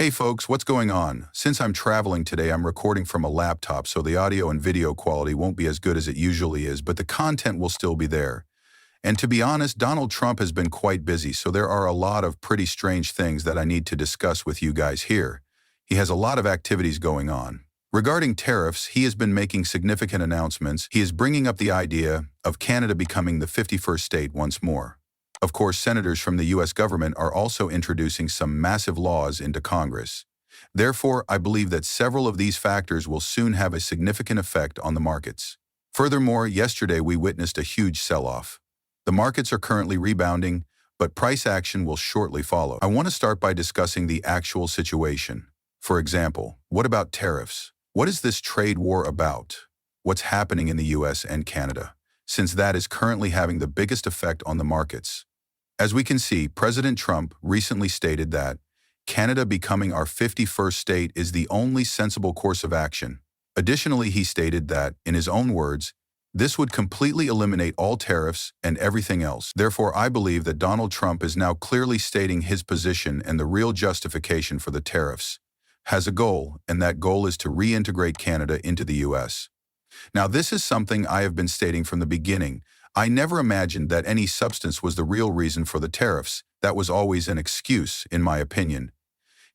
Hey folks, what's going on? Since I'm traveling today, I'm recording from a laptop, so the audio and video quality won't be as good as it usually is, but the content will still be there. And to be honest, Donald Trump has been quite busy, so there are a lot of pretty strange things that I need to discuss with you guys here. He has a lot of activities going on. Regarding tariffs, he has been making significant announcements. He is bringing up the idea of Canada becoming the 51st state once more. Of course, senators from the U.S. government are also introducing some massive laws into Congress. Therefore, I believe that several of these factors will soon have a significant effect on the markets. Furthermore, yesterday we witnessed a huge sell-off. The markets are currently rebounding, but price action will shortly follow. I want to start by discussing the actual situation. For example, what about tariffs? What is this trade war about? What's happening in the U.S. and Canada, since that is currently having the biggest effect on the markets? As we can see, President Trump recently stated that Canada becoming our 51st state is the only sensible course of action. Additionally, he stated that, in his own words, this would completely eliminate all tariffs and everything else. Therefore, I believe that Donald Trump is now clearly stating his position, and the real justification for the tariffs has a goal, and that goal is to reintegrate Canada into the U.S. Now, this is something I have been stating from the beginning. I never imagined that any substance was the real reason for the tariffs. That was always an excuse, in my opinion.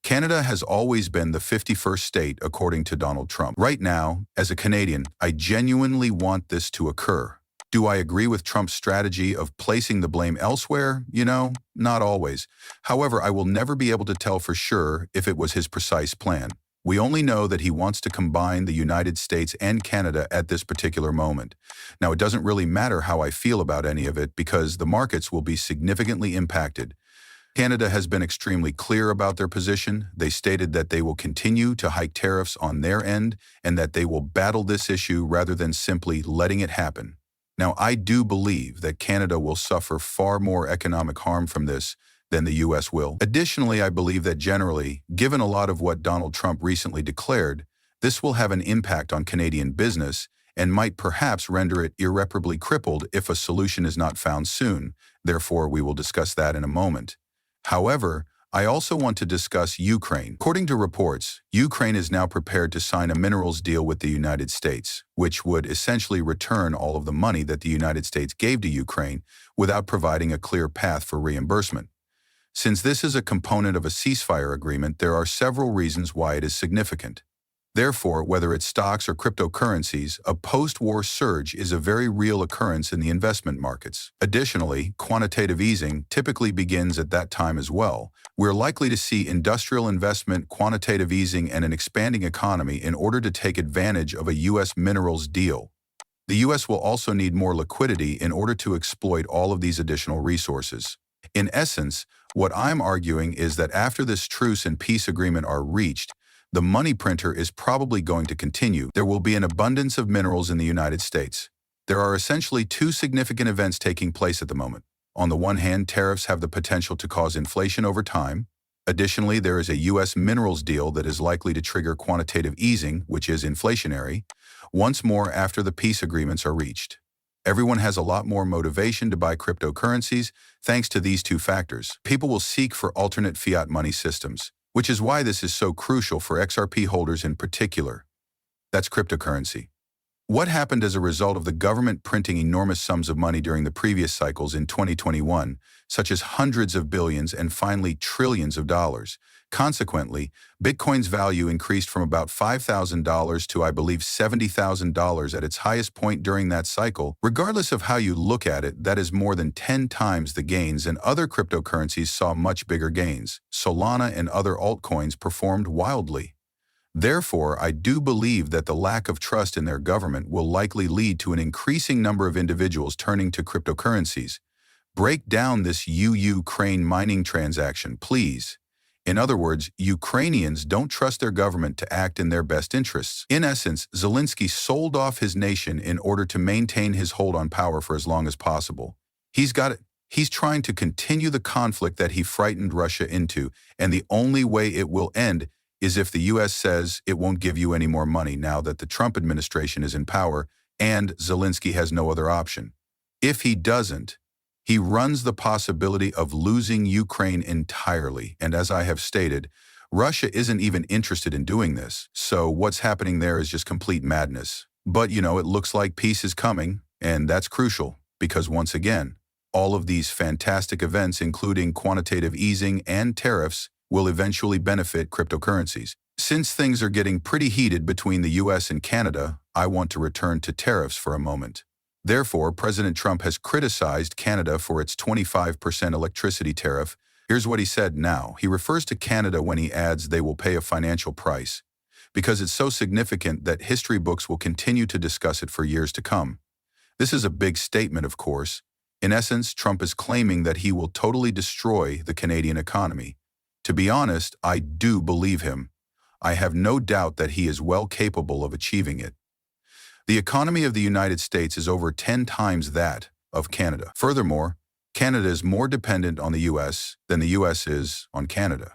Canada has always been the 51st state, according to Donald Trump. Right now, as a Canadian, I genuinely want this to occur. Do I agree with Trump's strategy of placing the blame elsewhere? Not always. However, I will never be able to tell for sure if it was his precise plan. We only know that he wants to combine the United States and Canada at this particular moment. Now, it doesn't really matter how I feel about any of it because the markets will be significantly impacted. Canada has been extremely clear about their position. They stated that they will continue to hike tariffs on their end and that they will battle this issue rather than simply letting it happen. Now, I do believe that Canada will suffer far more economic harm from this than the U.S. will. Additionally, I believe that generally, given a lot of what Donald Trump recently declared, this will have an impact on Canadian business and might perhaps render it irreparably crippled if a solution is not found soon. Therefore, we will discuss that in a moment. However, I also want to discuss Ukraine. According to reports, Ukraine is now prepared to sign a minerals deal with the United States, which would essentially return all of the money that the United States gave to Ukraine without providing a clear path for reimbursement. Since this is a component of a ceasefire agreement, there are several reasons why it is significant. Therefore, whether it's stocks or cryptocurrencies, a post-war surge is a very real occurrence in the investment markets. Additionally, quantitative easing typically begins at that time as well. We're likely to see industrial investment, quantitative easing, and an expanding economy in order to take advantage of a U.S. minerals deal. The U.S. will also need more liquidity in order to exploit all of these additional resources. In essence, what I'm arguing is that after this truce and peace agreement are reached, the money printer is probably going to continue. There will be an abundance of minerals in the United States. There are essentially two significant events taking place at the moment. On the one hand, tariffs have the potential to cause inflation over time. Additionally, there is a U.S. minerals deal that is likely to trigger quantitative easing, which is inflationary, once more after the peace agreements are reached. Everyone has a lot more motivation to buy cryptocurrencies thanks to these two factors. People will seek for alternate fiat money systems, which is why this is so crucial for XRP holders in particular. That's cryptocurrency. What happened as a result of the government printing enormous sums of money during the previous cycles in 2021, such as hundreds of billions and finally trillions of dollars? Consequently, Bitcoin's value increased from about $5,000 to, I believe, $70,000 at its highest point during that cycle. Regardless of how you look at it, that is more than 10 times the gains, and other cryptocurrencies saw much bigger gains. Solana and other altcoins performed wildly. Therefore, I do believe that the lack of trust in their government will likely lead to an increasing number of individuals turning to cryptocurrencies. Break down this Ukraine mining transaction, please. In other words, Ukrainians don't trust their government to act in their best interests. In essence, Zelensky sold off his nation in order to maintain his hold on power for as long as possible. He's trying to continue the conflict that he frightened Russia into, and the only way it will end is if the U.S. says it won't give you any more money now that the Trump administration is in power and Zelensky has no other option. If he doesn't, he runs the possibility of losing Ukraine entirely, and as I have stated, Russia isn't even interested in doing this, so what's happening there is just complete madness. But, it looks like peace is coming, and that's crucial, because once again, all of these fantastic events, including quantitative easing and tariffs, will eventually benefit cryptocurrencies. Since things are getting pretty heated between the US and Canada, I want to return to tariffs for a moment. Therefore, President Trump has criticized Canada for its 25% electricity tariff. Here's what he said now. He refers to Canada when he adds they will pay a financial price, because it's so significant that history books will continue to discuss it for years to come. This is a big statement, of course. In essence, Trump is claiming that he will totally destroy the Canadian economy. To be honest, I do believe him. I have no doubt that he is well capable of achieving it. The economy of the United States is over 10 times that of Canada. Furthermore, Canada is more dependent on the US than the US is on Canada.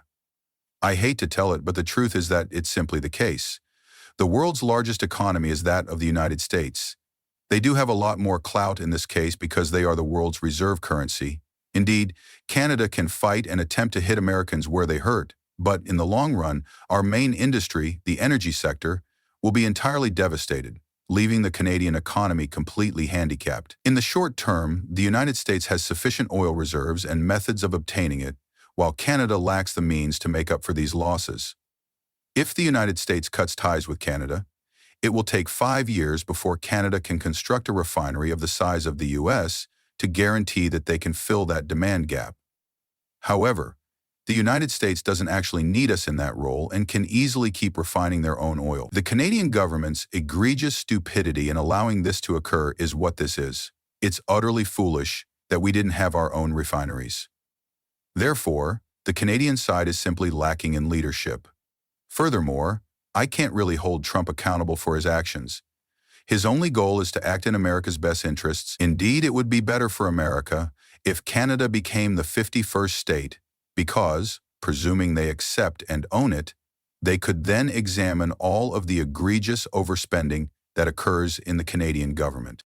I hate to tell it, but the truth is that it's simply the case. The world's largest economy is that of the United States. They do have a lot more clout in this case because they are the world's reserve currency. Indeed, Canada can fight and attempt to hit Americans where they hurt, but in the long run, our main industry, the energy sector, will be entirely devastated, leaving the Canadian economy completely handicapped. In the short term, the United States has sufficient oil reserves and methods of obtaining it, while Canada lacks the means to make up for these losses. If the United States cuts ties with Canada, it will take 5 years before Canada can construct a refinery of the size of the US to guarantee that they can fill that demand gap. However, the United States doesn't actually need us in that role and can easily keep refining their own oil. The Canadian government's egregious stupidity in allowing this to occur is what this is. It's utterly foolish that we didn't have our own refineries. Therefore, the Canadian side is simply lacking in leadership. Furthermore, I can't really hold Trump accountable for his actions. His only goal is to act in America's best interests. Indeed, it would be better for America if Canada became the 51st state, because, presuming they accept and own it, they could then examine all of the egregious overspending that occurs in the Canadian government.